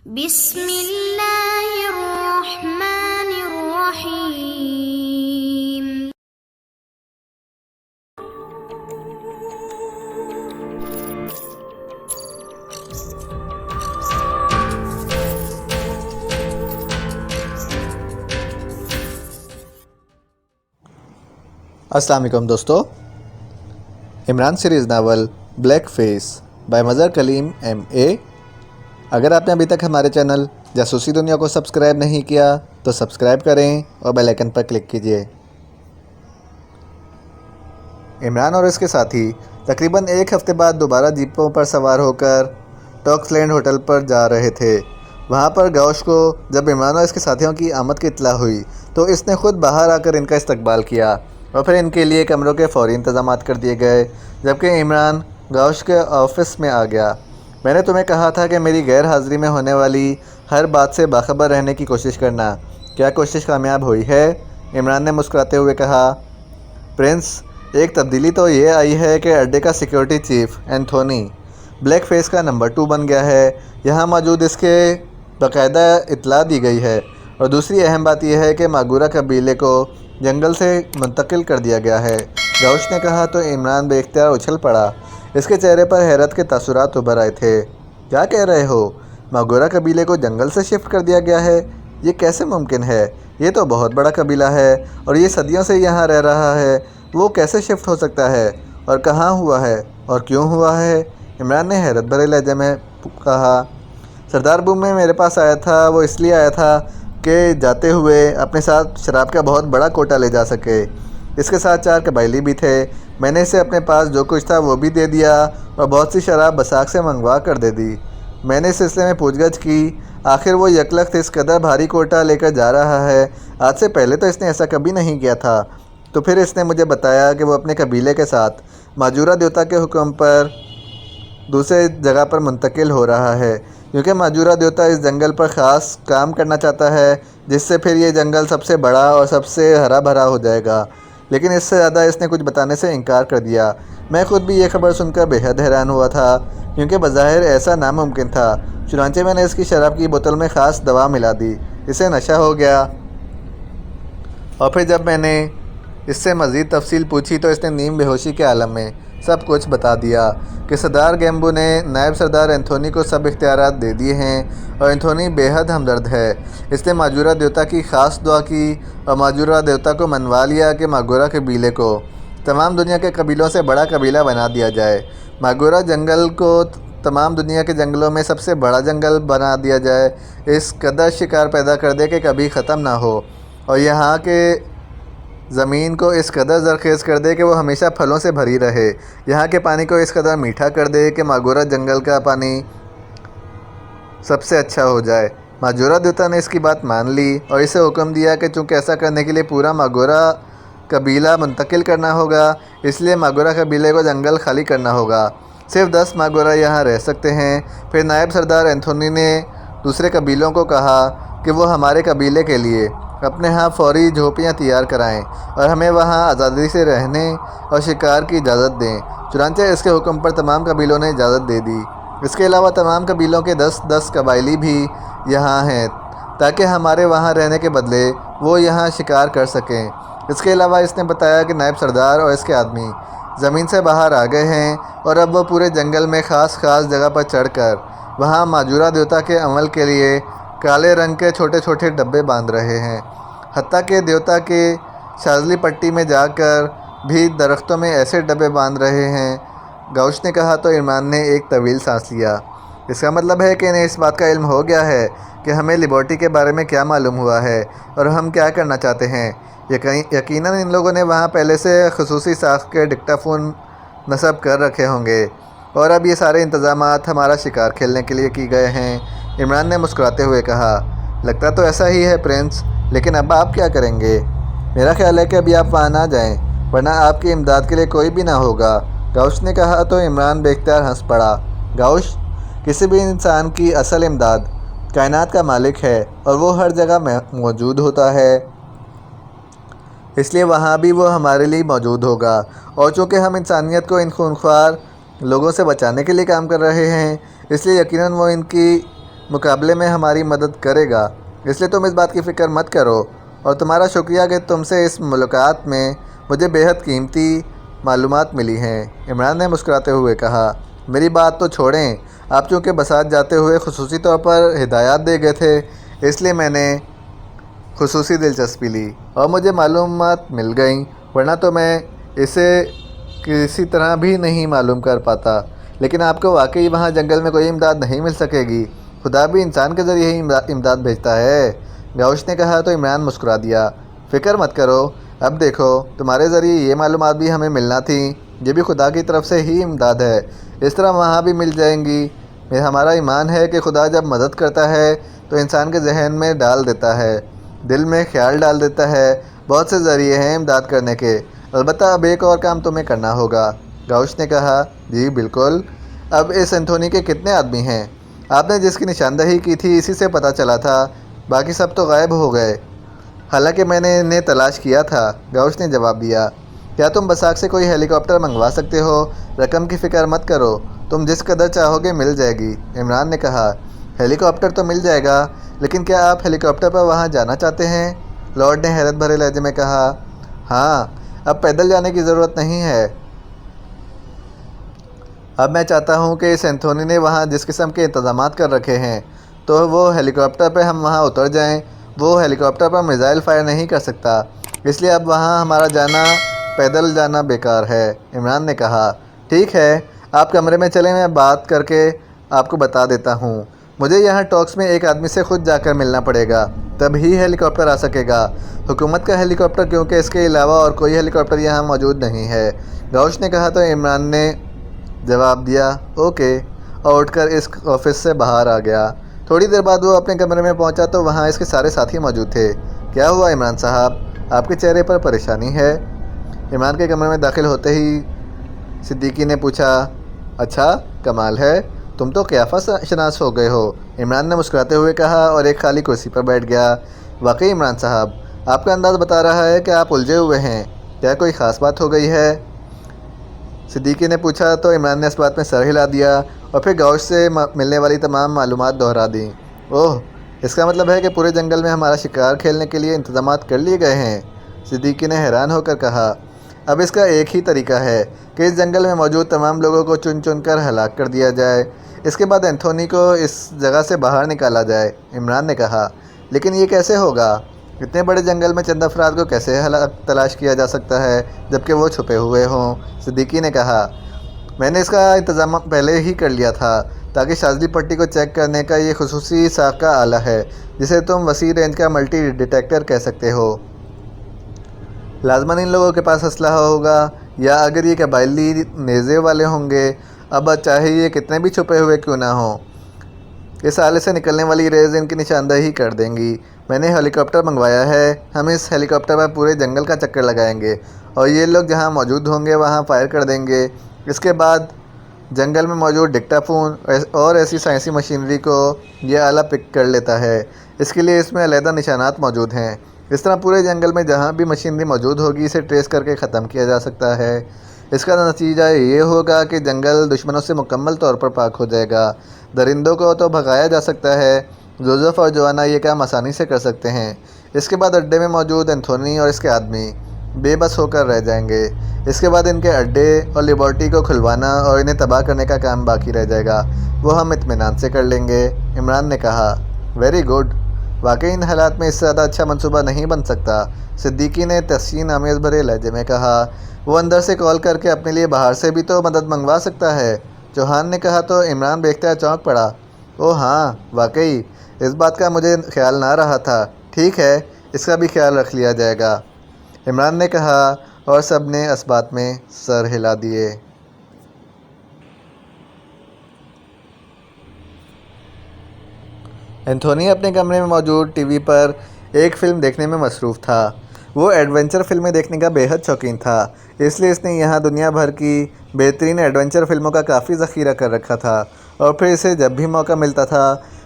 बिस्मिल्लाहिर्रहमानिर्रहीम। अस्सलाम वालेकुम दोस्तों। Imran series novel black face by Mazhar Kalim MA। अगर आपने अभी तक हमारे चैनल जासूसी दुनिया को सब्सक्राइब नहीं किया तो सब्सक्राइब करें और बेल आइकन पर क्लिक कीजिए। इमरान और इसके साथी तकरीबन एक हफ़्ते बाद दोबारा जीपों पर सवार होकर टॉक्सलैंड होटल पर जा रहे थे। वहाँ पर गौश को जब इमरान और इसके साथियों की आमद की इत्तला हुई तो इसने ख़ुद बाहर आकर इनका इस्तकबाल किया और फिर इनके लिए कमरों के फ़ौरी इंतज़ाम कर दिए गए। जबकि इमरान गौश के ऑफ़िस में आ गया। मैंने तुम्हें कहा था कि मेरी गैर हाज़िरी में होने वाली हर बात से बाखबर रहने की कोशिश करना। क्या कोशिश कामयाब हुई है? इमरान ने मुस्कुराते हुए कहा। प्रिंस, एक तब्दीली तो ये आई है कि अड्डे का security chief Anthony black face का नंबर 2 बन गया है। यहाँ मौजूद इसके बाकायदा इत्तला दी गई है। और दूसरी अहम बात यह है कि मागूरा कबीले को जंगल से मुंतकिल कर दिया गया है। गौश ने कहा तो इमरान बेख्तियार उछल पड़ा। इसके चेहरे पर हैरत के तासुरात उभर आए थे। क्या कह रहे हो? मागूरा कबीले को जंगल से शिफ्ट कर दिया गया है? ये कैसे मुमकिन है? ये तो बहुत बड़ा कबीला है और ये सदियों से यहाँ रह रहा है। वो कैसे शिफ्ट हो सकता है? और कहाँ हुआ है और क्यों हुआ है? इमरान ने हैरत भरे लहजे में कहा। सरदार बूमे मेरे पास आया था। वो इसलिए आया था कि जाते हुए अपने साथ शराब का बहुत बड़ा कोटा ले जा सके। इसके साथ 4 कबायली भी थे। मैंने इसे अपने पास जो कुछ था वो भी दे दिया और बहुत सी शराब बसाक से मंगवा कर दे दी। मैंने इस सिलसिले में पूछगछ की। आखिर वो यकलख्त इस कदर भारी कोटा लेकर जा रहा है। आज से पहले तो इसने ऐसा कभी नहीं किया था। तो फिर इसने मुझे बताया कि वो अपने कबीले के साथ माजूरा देवता के हुक्म पर दूसरे जगह पर मुंतकिल हो रहा है, क्योंकि माजूरा देवता इस जंगल पर ख़ास काम करना चाहता है, जिससे फिर ये जंगल सबसे बड़ा और सबसे हरा भरा हो जाएगा। लेकिन इससे ज़्यादा इसने कुछ बताने से इनकार कर दिया। मैं ख़ुद भी ये खबर सुनकर बेहद हैरान हुआ था, क्योंकि बज़ाहिर ऐसा नामुमकिन था। चुनांचे मैंने इसकी शराब की बोतल में ख़ास दवा मिला दी। इसे नशा हो गया। और फिर जब मैंने इससे मज़ीद तफसील पूछी तो इसने नीम बेहोशी के आलम में सब कुछ बता दिया कि सरदार गैम्बो ने नायब सरदार एंथोनी को सब इख्तियारात दे दिए हैं और एंथोनी बेहद हमदर्द है। इसने माजूरा देवता की ख़ास दुआ की और माजूरा देवता को मनवा लिया कि मागोरा कबीले को तमाम दुनिया के कबीलों से बड़ा कबीला बना दिया जाए। मागोरा जंगल को तमाम दुनिया के जंगलों में सबसे बड़ा जंगल बना दिया जाए। इस कदर शिकार पैदा कर दे कि कभी ख़त्म ना हो और यहाँ के ज़मीन को इस कदर ज़रख़ेज़ कर दे कि वो हमेशा फलों से भरी रहे। यहाँ के पानी को इस कदर मीठा कर दे कि मागोरा जंगल का पानी सबसे अच्छा हो जाए। माजूरा देवता ने इसकी बात मान ली और इसे हुक्म दिया कि चूँकि ऐसा करने के लिए पूरा मागोरा कबीला मुंतकिल करना होगा, इसलिए मागोरा कबीले को जंगल खाली करना होगा। सिर्फ 10 मागोरा यहाँ रह सकते हैं। फिर नायब सरदार एंथोनी ने दूसरे कबीलों को कहा कि वो हमारे कबीले के लिए अपने यहाँ फ़ौरी झोपड़ियाँ तैयार कराएं और हमें वहाँ आज़ादी से रहने और शिकार की इजाज़त दें। चुनांचे इसके हुक्म पर तमाम कबीलों ने इजाज़त दे दी। इसके अलावा तमाम कबीलों के 10-10 कबायली भी यहाँ हैं, ताकि हमारे वहाँ रहने के बदले वो यहाँ शिकार कर सकें। इसके अलावा इसने बताया कि नायब सरदार और इसके आदमी ज़मीन से बाहर आ गए हैं और अब वो पूरे जंगल में ख़ास जगह पर चढ़कर वहाँ माजूरा देवता के अमल के लिए काले रंग के छोटे छोटे डब्बे बांध रहे हैं। हत्ता के देवता के शाजली पट्टी में जाकर भी दरख्तों में ऐसे डब्बे बांध रहे हैं। गौश ने कहा तो इमरान ने एक तवील सांस लिया। इसका मतलब है कि इन्हें इस बात का इल्म हो गया है कि हमें लिबर्टी के बारे में क्या मालूम हुआ है और हम क्या करना चाहते हैं। यकीनन इन लोगों ने वहाँ पहले से ख़ुसूसी साख के डिक्टाफोन नस्ब कर रखे होंगे और अब ये सारे इंतज़ामात हमारा शिकार खेलने के लिए की गए हैं। इमरान ने मुस्कुराते हुए कहा। लगता तो ऐसा ही है प्रिंस, लेकिन अब आप क्या करेंगे? मेरा ख्याल है कि अभी आप वहाँ ना जाएं, वरना आपकी इमदाद के लिए कोई भी ना होगा। गौश ने कहा तो इमरान बेख्तियार हंस पड़ा। गौश, किसी भी इंसान की असल इमदाद कायनात का मालिक है और वो हर जगह मौजूद होता है, इसलिए वहाँ भी वो हमारे लिए मौजूद होगा। और चूँकि हम इंसानियत को इन खूनख्वार लोगों से बचाने के लिए काम कर रहे हैं, इसलिए यकीनन वो इनकी मुकाबले में हमारी मदद करेगा, इसलिए तुम इस बात की फ़िक्र मत करो। और तुम्हारा शुक्रिया कि तुमसे इस मुलाकात में मुझे बेहद कीमती मालूमात मिली हैं। इमरान ने मुस्कुराते हुए कहा, मेरी बात तो छोड़ें, आप चूँकि बसात जाते हुए खुसूसी तौर पर हिदायत दे गए थे, इसलिए मैंने खुसूसी दिलचस्पी ली और मुझे मालूमात मिल गई, वरना तो मैं इसे किसी तरह भी नहीं मालूम कर पाता। लेकिन आपको वाकई वहाँ जंगल में कोई इमदाद नहीं मिल सकेगी। खुदा भी इंसान के ज़रिए ही इमदाद भेजता है। गाउश ने कहा तो इमरान मुस्कुरा दिया। फ़िक्र मत करो, अब देखो तुम्हारे ज़रिए ये मालूमात भी हमें मिलना थी, ये भी खुदा की तरफ से ही इमदाद है। इस तरह वहाँ भी मिल जाएंगी। हमारा ईमान है कि खुदा जब मदद करता है तो इंसान के जहन में डाल देता है, दिल में ख्याल डाल देता है। बहुत से ज़रिए हैं इमदाद करने के, अलबत्ता अब एक और काम तुम्हें करना होगा। गाउश ने कहा, जी बिल्कुल। अब इस एंथोनी के कितने आदमी हैं? आपने जिसकी निशानदही की थी इसी से पता चला था, बाकी सब तो गायब हो गए। हालांकि मैंने इन्हें तलाश किया था, गाउश ने जवाब दिया। क्या तुम बसाक से कोई हेलीकॉप्टर मंगवा सकते हो? रकम की फ़िक्र मत करो, तुम जिस कदर चाहोगे मिल जाएगी। इमरान ने कहा, हेलीकॉप्टर तो मिल जाएगा, लेकिन क्या आप हेलीकॉप्टर पर वहाँ जाना चाहते हैं? लॉर्ड ने हैरत भरे लहजे में कहा, हाँ, अब पैदल जाने की ज़रूरत नहीं है। अब मैं चाहता हूँ कि इस एंथोनी ने वहाँ जिस किस्म के इंतज़ामात कर रखे हैं, तो वो हेलीकॉप्टर पर हम वहाँ उतर जाएं। वो हेलीकॉप्टर पर मिज़ाइल फायर नहीं कर सकता, इसलिए अब वहाँ हमारा जाना, पैदल जाना बेकार है। इमरान ने कहा, ठीक है, आप कमरे में चलें, मैं बात करके आपको बता देता हूँ। मुझे यहाँ टॉक्स में एक आदमी से खुद जाकर मिलना पड़ेगा, तभी हेलीकॉप्टर आ सकेगा। हुकूमत का हेलीकॉप्टर, क्योंकि इसके अलावा और कोई हेलीकॉप्टर यहाँ मौजूद नहीं है। गौश ने कहा तो इमरान ने जवाब दिया, ओके, और उठकर इस ऑफिस से बाहर आ गया। थोड़ी देर बाद वो अपने कमरे में पहुंचा तो वहाँ इसके सारे साथी मौजूद थे। क्या हुआ इमरान साहब, आपके चेहरे पर परेशानी है? इमरान के कमरे में दाखिल होते ही सिद्दीकी ने पूछा, अच्छा कमाल है, तुम तो क़ियाफ़ा शनास हो गए हो। इमरान ने मुस्कुराते हुए कहा और एक खाली कुर्सी पर बैठ गया। वाकई इमरान साहब, आपका अंदाज़ बता रहा है कि आप उलझे हुए हैं। क्या कोई ख़ास बात हो गई है? सिद्दीकी ने पूछा तो इमरान ने इस बात में सर हिला दिया और फिर गौश से मिलने वाली तमाम मालूमात दोहरा दी। ओह, इसका मतलब है कि पूरे जंगल में हमारा शिकार खेलने के लिए इंतज़ामात कर लिए गए हैं? सिद्दीकी ने हैरान होकर कहा, अब इसका एक ही तरीका है कि इस जंगल में मौजूद तमाम लोगों को चुन चुन कर हलाक कर दिया जाए। इसके बाद एंथोनी को इस जगह से बाहर निकाला जाए। इमरान ने कहा, लेकिन ये कैसे होगा? इतने बड़े जंगल में चंद अफराद को कैसे तलाश किया जा सकता है जबकि वो छुपे हुए हों? सिद्दीकी ने कहा, मैंने इसका इंतज़ाम पहले ही कर लिया था, ताकि शाज़ली पट्टी को चेक करने का ये खुसूसी साका आला है, जिसे तुम वसी रेंज का मल्टी डिटेक्टर कह सकते हो। लाजमन इन लोगों के पास असलहा होगा, या अगर ये कबायली नेज़े वाले होंगे, अब चाहे ये कितने भी छुपे हुए क्यों ना हों, इस आले से निकलने वाली रेज़ इनकी निशानदही कर देंगी। मैंने हेलीकॉप्टर मंगवाया है, हम इस हेलीकॉप्टर पर पूरे जंगल का चक्कर लगाएंगे और ये लोग जहां मौजूद होंगे वहां फायर कर देंगे। इसके बाद जंगल में मौजूद डिक्टाफोन और ऐसी साइंसी मशीनरी को यह आला पिक कर लेता है। इसके लिए इसमें अलहदा निशानात मौजूद हैं। इस तरह पूरे जंगल में जहाँ भी मशीनरी मौजूद होगी इसे ट्रेस करके ख़त्म किया जा सकता है। इसका नतीजा ये होगा कि जंगल दुश्मनों से मुकम्मल तौर पर पाक हो जाएगा। दरिंदों को तो भगाया जा सकता है, जोसेफ और जोआना ये काम आसानी से कर सकते हैं। इसके बाद अड्डे में मौजूद एंथोनी और इसके आदमी बेबस होकर रह जाएंगे। इसके बाद इनके अड्डे और लिबर्टी को खुलवाना और इन्हें तबाह करने का काम बाकी रह जाएगा, वो हम इत्मीनान से कर लेंगे। इमरान ने कहा, वेरी गुड, वाकई इन हालात में इससे ज़्यादा अच्छा मंसूबा नहीं बन सकता। सिद्दीकी ने तहसीन आमेज़ भरे लहजे में कहा, वो अंदर से कॉल करके अपने लिए बाहर से भी तो मदद मंगवा सकता है। चौहान ने कहा तो इमरान देखता चौंक पड़ा। ओह हाँ, वाकई इस बात का मुझे ख्याल ना रहा था। ठीक है, इसका भी ख्याल रख लिया जाएगा, इमरान ने कहा और सब ने इस बात में सर हिला दिए। एंथोनी अपने कमरे में मौजूद टीवी पर एक फ़िल्म देखने में मसरूफ़ था। वो एडवेंचर फ़िल्में देखने का बेहद शौकीन था, इसलिए इसने यहाँ दुनिया भर की बेहतरीन एडवेंचर फ़िल्मों का काफ़ी ज़ख़ीरा कर रखा था और फिर इसे जब भी मौका मिलता था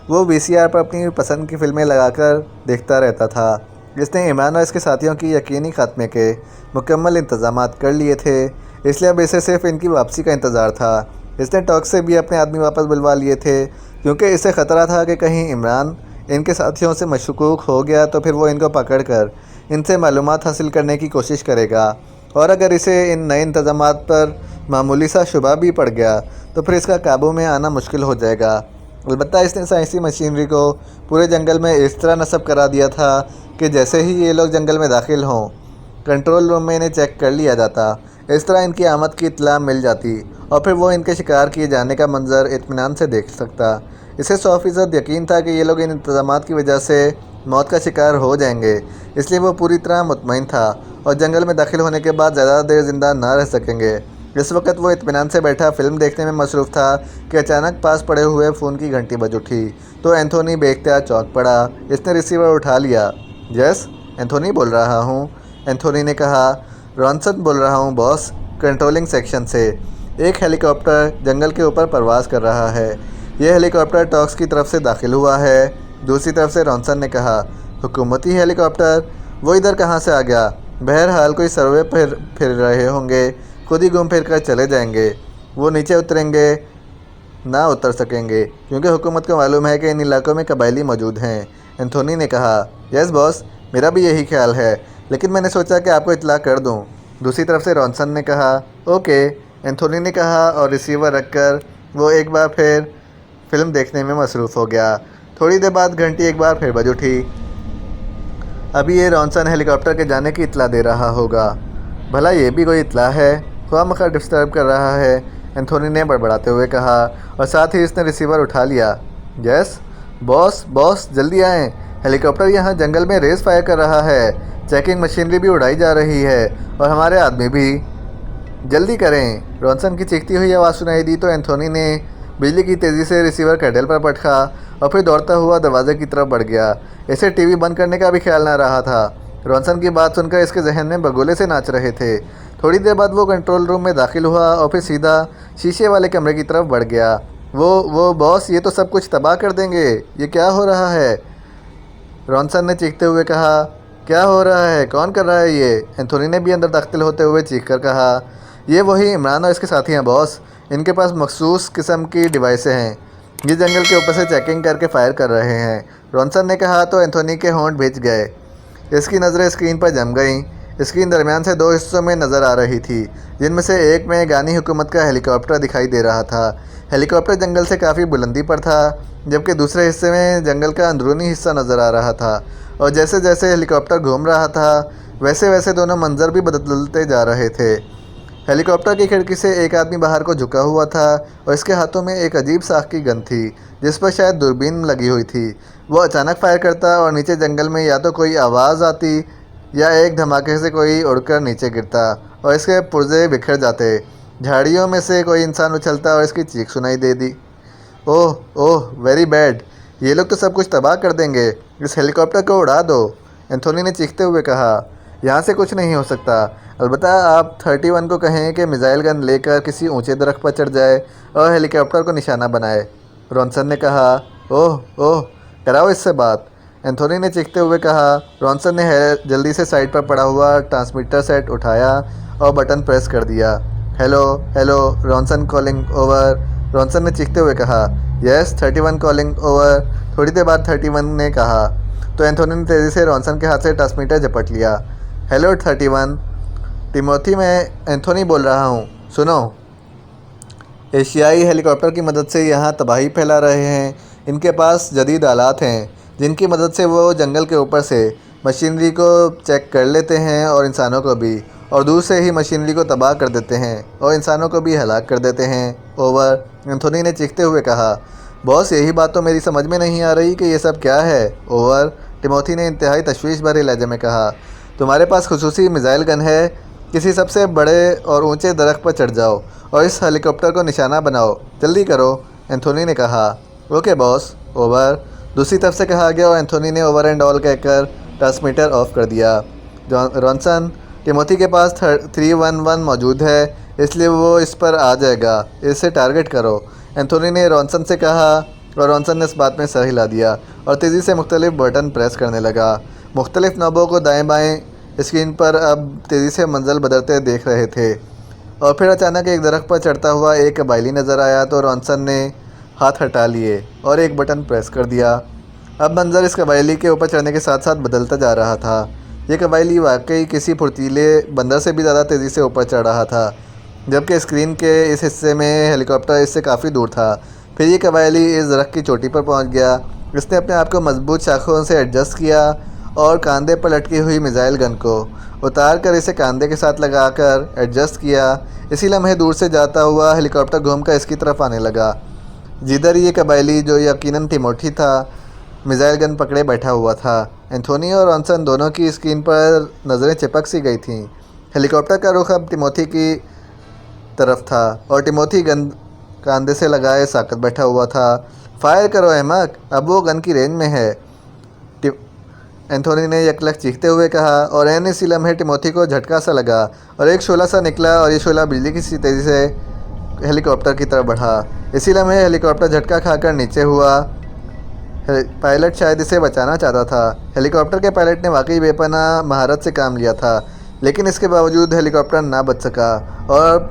वो वीसीआर पर अपनी पसंद की फ़िल्में लगाकर देखता रहता था। इसने इमरान और इसके साथियों की यकीनी खात्मे के मुकम्मल इंतज़ामात कर लिए थे, इसलिए अब इसे सिर्फ़ इनकी वापसी का इंतज़ार था। इसने टॉक से भी अपने आदमी वापस बुलवा लिए थे क्योंकि इससे ख़तरा था कि कहीं इमरान इनके साथियों से मशकूक हो गया तो फिर वो इनको पकड़ कर इनसे मालूमात हासिल करने की कोशिश करेगा, और अगर इसे इन नए इंतज़ामात पर मामूली सा शुबा भी पड़ गया तो फिर इसका काबू में आना मुश्किल हो जाएगा। अलबत्ता इसने साइंसी मशीनरी को पूरे जंगल में इस तरह नस्ब करा दिया था कि जैसे ही ये लोग जंगल में दाखिल हों, कंट्रोल रूम में इन्हें चेक कर लिया जाता। इस तरह इनकी आमद की इत्तला मिल जाती और फिर वो इनके शिकार किए जाने का मंजर इत्मीनान से देख सकता। इसे 100% यकीन था कि ये लोग इन इंतज़ामात की वजह से मौत का शिकार हो जाएंगे, इसलिए वो पूरी तरह मुतमईन था और जंगल में दाखिल होने के बाद ज़्यादा देर ज़िंदा ना रह सकेंगे। इस वक्त वो इत्मीनान से बैठा फ़िल्म देखने में मसरूफ़ था कि अचानक पास पड़े हुए फ़ोन की घंटी बज उठी तो एंथोनी बेख्तियार चौंक पड़ा। इसने रिसीवर उठा लिया। यस, एंथोनी बोल रहा हूँ, एंथोनी ने कहा। रॉनसन बोल रहा हूँ बॉस, कंट्रोलिंग सेक्शन से। एक हेलीकॉप्टर जंगल के ऊपर परवाज़ कर रहा है। यह हेलीकॉप्टर टॉक्स की तरफ से दाखिल हुआ है। दूसरी तरफ से रॉनसन ने कहा, हुकूमती हेलीकॉप्टर? वो इधर कहाँ से आ गया? बहरहाल कोई सर्वे फिर रहे होंगे, खुद ही घूम फिर कर चले जाएंगे। वो नीचे उतरेंगे ना उतर सकेंगे क्योंकि हुकूमत को मालूम है कि इन इलाकों में कबायली मौजूद हैं। एंथोनी ने कहा, यस बॉस, मेरा भी यही ख्याल है, लेकिन मैंने सोचा कि आपको इत्तला कर दूं। दूसरी तरफ से रॉनसन ने कहा, ओके, एंथोनी ने कहा, और रिसीवर रखकर वो एक बार फिर फिल्म देखने में मसरूफ़ हो गया। थोड़ी देर बाद घंटी एक बार फिर बज उठी। अभी ये रॉनसन हेलीकॉप्टर के जाने की इत्तला दे रहा होगा। भला ये भी कोई इत्तला है? ख्वामखा डिस्टर्ब कर रहा है, एंथोनी ने बड़बड़ाते हुए कहा, और साथ ही इसने रिसीवर उठा लिया। यस बॉस, बॉस जल्दी आएँ, हेलीकॉप्टर यहाँ जंगल में रेस फायर कर रहा है। चेकिंग मशीनरी भी उड़ाई जा रही है और हमारे आदमी भी। जल्दी करें। रॉनसन की चीखती हुई आवाज़ सुनाई दी तो एंथोनी ने बिजली की तेज़ी से रिसीवर कैडल पर पटका और फिर दौड़ता हुआ दरवाजे की तरफ बढ़ गया। इसे टीवी बंद करने का भी ख्याल ना रहा था। रॉनसन की बात सुनकर इसके जहन में बगोले से नाच रहे थे। थोड़ी देर बाद वो कंट्रोल रूम में दाखिल हुआ और फिर सीधा शीशे वाले कमरे की तरफ बढ़ गया। वो बॉस, ये तो सब कुछ तबाह कर देंगे। ये क्या हो रहा है? रॉनसन ने चीखते हुए कहा। क्या हो रहा है? कौन कर रहा है ये? एंथोनी ने भी अंदर दाखिल होते हुए चीख कर कहा। ये वही इमरान और इसके साथी हैं बॉस। इनके पास मखसूस किस्म की डिवाइसें हैं। ये जंगल के ऊपर से चेकिंग करके फायर कर रहे हैं, रॉनसन ने कहा तो एंथोनी के होंठ भींच गए। इसकी नज़रें स्क्रीन पर जम गईं। स्क्रीन दरमियान से दो हिस्सों में नज़र आ रही थी, जिनमें से एक में गानी हुकूमत का हेलीकॉप्टर दिखाई दे रहा था। हेलीकॉप्टर जंगल से काफ़ी बुलंदी पर था, जबकि दूसरे हिस्से में जंगल का अंदरूनी हिस्सा नज़र आ रहा था। और जैसे जैसे हेलीकॉप्टर घूम रहा था वैसे वैसे दोनों मंजर भी बदलते जा रहे थे। हेलीकॉप्टर की खिड़की से एक आदमी बाहर को झुका हुआ था और इसके हाथों में एक अजीब साख की गन थी, जिस पर शायद दूरबीन लगी हुई थी। वो अचानक फायर करता और नीचे जंगल में या तो कोई आवाज़ आती या एक धमाके से कोई उड़कर नीचे गिरता और इसके पुर्जे बिखर जाते। झाड़ियों में से कोई इंसान उछलता और इसकी चीख सुनाई दे दी। ओह ओह, वेरी बैड। ये लोग तो सब कुछ तबाह कर देंगे। इस हेलीकॉप्टर को उड़ा दो, एंथोनी ने चीखते हुए कहा। यहाँ से कुछ नहीं हो सकता। अलबत्ता आप 31 को कहें कि मिसाइल गन लेकर किसी ऊंचे दरख्त पर चढ़ जाए और हेलीकॉप्टर को निशाना बनाए, रॉनसन ने कहा। ओह ओह, कराओ इससे बात, एंथोनी ने चीखते हुए कहा। रॉनसन ने जल्दी से साइड पर पड़ा हुआ ट्रांसमीटर सेट उठाया और बटन प्रेस कर दिया। Hello hello, Ronson calling over, Ronson ने चीखते हुए कहा। यस 31 कॉलिंग ओवर, थोड़ी देर बाद 31 ने कहा तो एंथोनी ने तेज़ी से रॉनसन के हाथ से ट्रांसमीटर झपट लिया। हेलो 31, टिमोथी, मैं एंथोनी बोल रहा हूँ, सुनो। एशियाई हेलीकॉप्टर की मदद से यहाँ तबाही फैला रहे हैं। इनके पास जदीद आलात हैं जिनकी मदद से वो जंगल के ऊपर से मशीनरी को चेक कर लेते हैं और इंसानों को भी, और दूर से ही मशीनरी को तबाह कर देते हैं और इंसानों को भी हलाक कर देते हैं। ओवर, एंथोनी ने चीखते हुए कहा। बॉस, यही बात तो मेरी समझ में नहीं आ रही कि ये सब क्या है। ओवर, टिमोथी ने इंतहाई तशवीश भरे लहजे में कहा। तुम्हारे पास खुसूसी मिसाइल गन है, किसी सबसे बड़े और ऊंचे दरख्त पर चढ़ जाओ और इस हेलीकॉप्टर को निशाना बनाओ, जल्दी करो, एंथोनी ने कहा। ओके बॉस, ओवर, दूसरी तरफ से कहा गया और एंथोनी ने ओवर एंड ऑल कहकर ट्रांसमीटर ऑफ कर दिया। रॉनसन, टिमोथी के पास 311 मौजूद है, इसलिए वो इस पर आ जाएगा, इसे टारगेट करो, एंथोनी ने रॉनसन से कहा। और रॉनसन ने इस बात में सर हिला दिया और तेज़ी से मुख्तलिफ बटन प्रेस करने लगा। मुख्तलिफ नॉबों को दाएं बाएं स्क्रीन पर अब तेज़ी से मंजिल बदलते देख रहे थे। और फिर अचानक एक दरख्त पर चढ़ता हुआ एक कबायली नज़र आया तो रॉनसन ने हाथ हटा लिए और एक बटन प्रेस कर दिया। अब मंजर इस कबायली के ऊपर चढ़ने के साथ साथ बदलता जा रहा था। ये कबायली वाकई किसी फुर्तीले बंदर से भी ज़्यादा तेज़ी से ऊपर चढ़ रहा था, जबकि स्क्रीन के इस हिस्से में हेलीकॉप्टर इससे काफ़ी दूर था। फिर ये कबायली इस दरख्त की चोटी पर पहुंच गया। इसने अपने आप को मजबूत शाखों से एडजस्ट किया और कंधे पर लटकी हुई मिसाइल गन को उतार कर इसे कंधे के साथ लगाकर एडजस्ट किया। इसी लम्हे दूर से जाता हुआ हेलीकॉप्टर घूमकर इसकी तरफ आने लगा, जिधर ये कबायली, जो यकीनन टिमोथी था, मिसाइल गन पकड़े बैठा हुआ था। एंथोनी और रॉनसन दोनों की स्क्रीन पर नज़रें चिपक सी गई थीं। हेलीकॉप्टर का रुख अब टिमोथी की तरफ था और टिमोथी गन कंधे से लगाए साकत बैठा हुआ था। फायर करो अहमक, अब वो गन की रेंज में है, एंथोनी ने यकलख चीखते हुए कहा। और एन इसी लम्हे टिमोथी को झटका सा लगा और एक शोला सा निकला और ये शोला बिजली की सी तेज़ी से हेलीकॉप्टर की तरफ बढ़ा। इसी लम्हे हेलीकॉप्टर झटका खाकर नीचे हुआ। पायलट शायद इसे बचाना चाहता था। हेलीकॉप्टर के पायलट ने वाकई बेपनाह महारत से काम लिया था, लेकिन इसके बावजूद हेलीकॉप्टर ना बच सका और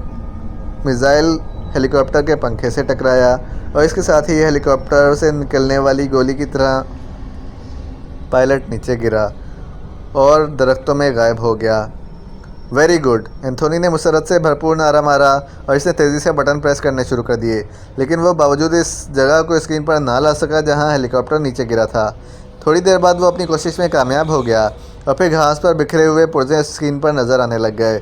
मिसाइल हेलीकॉप्टर के पंखे से टकराया और इसके साथ ही हेलीकॉप्टर से निकलने वाली गोली की तरह पायलट नीचे गिरा और दरख्तों में गायब हो गया। वेरी गुड, एंथोनी ने मुसरत से भरपूर नारा मारा और इसने तेज़ी से बटन प्रेस करने शुरू कर दिए, लेकिन वह बावजूद इस जगह को स्क्रीन पर ना ला सका जहां हेलीकॉप्टर नीचे गिरा था। थोड़ी देर बाद वो अपनी कोशिश में कामयाब हो गया और फिर घास पर बिखरे हुए पुर्जे स्क्रीन पर नज़र आने लग गए,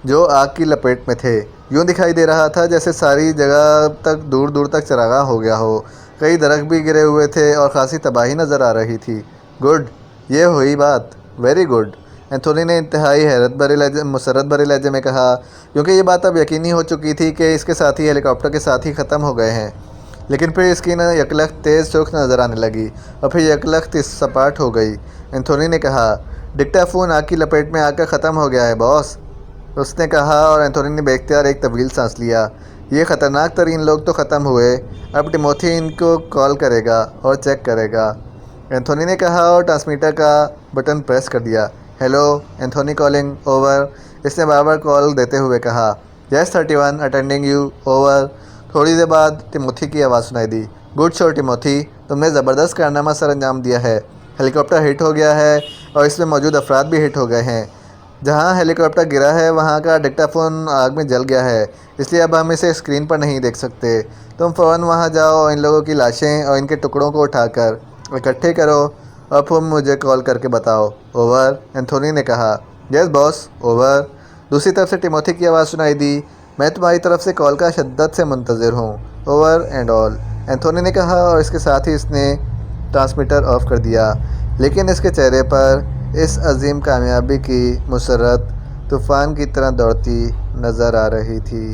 जो आग की लपेट में थे। यूँ दिखाई दे रहा था जैसे सारी जगह तक दूर दूर तक चरागाह हो गया हो। कई दरख्त भी गिरे हुए थे और खासी तबाही नज़र आ रही थी। गुड, ये हुई बात, वेरी गुड, एंथोनी ने इंतहाई हैरत भरे लहजे, मुसरत भरे लहजे में कहा, क्योंकि ये बात अब यकीनी हो चुकी थी कि इसके साथी हेलीकॉप्टर के साथ ही ख़त्म हो गए हैं। लेकिन फिर इसकी यकलख तेज़ सुर्ख नज़र आने लगी और फिर यकलख सपाट हो गई। एंथोनी ने कहा, डिक्टाफोन आग की लपेट में आकर ख़त्म हो गया है बॉस, उसने कहा और एंथोनी ने बेख्तियार एक तवील सांस लिया। ये ख़तरनाक तरीन लोग तो ख़त्म हुए, अब टिमोथी इनको कॉल करेगा और चेक करेगा, एंथोनी ने कहा और ट्रांसमीटर का बटन प्रेस कर दिया। हेलो, एंथोनी कॉलिंग, ओवर, इसने बार-बार कॉल देते हुए कहा। Yes 31, attending you, over. थोड़ी देर बाद टिमोथी की आवाज़ सुनाई दी। गुड शो टिमोथी, तुमने ज़बरदस्त कारनामा सर अंजाम दिया है। हेलीकॉप्टर हिट हो गया है और इसमें मौजूद अफराद भी हिट हो गए हैं। जहां हेलीकॉप्टर गिरा है वहां का डिक्टाफोन आग में जल गया है, इसलिए अब हम इसे स्क्रीन पर नहीं देख सकते। तुम फ़ौरन वहां जाओ और इन लोगों की लाशें और इनके टुकड़ों को उठाकर इकट्ठे करो और फिर मुझे कॉल करके बताओ, ओवर, एंथोनी ने कहा। Yes boss, over. दूसरी तरफ से टिमोथी की आवाज़ सुनाई दी। मैं तुम्हारी तरफ से कॉल का शिद्दत से मुंतज़िर हूँ, ओवर एंड ऑल, एंथोनी ने कहा और इसके साथ ही इसने ट्रांसमीटर ऑफ कर दिया। लेकिन इसके चेहरे पर इस अजीम कामयाबी की मुसरत तूफ़ान की तरह दौड़ती नज़र आ रही थी।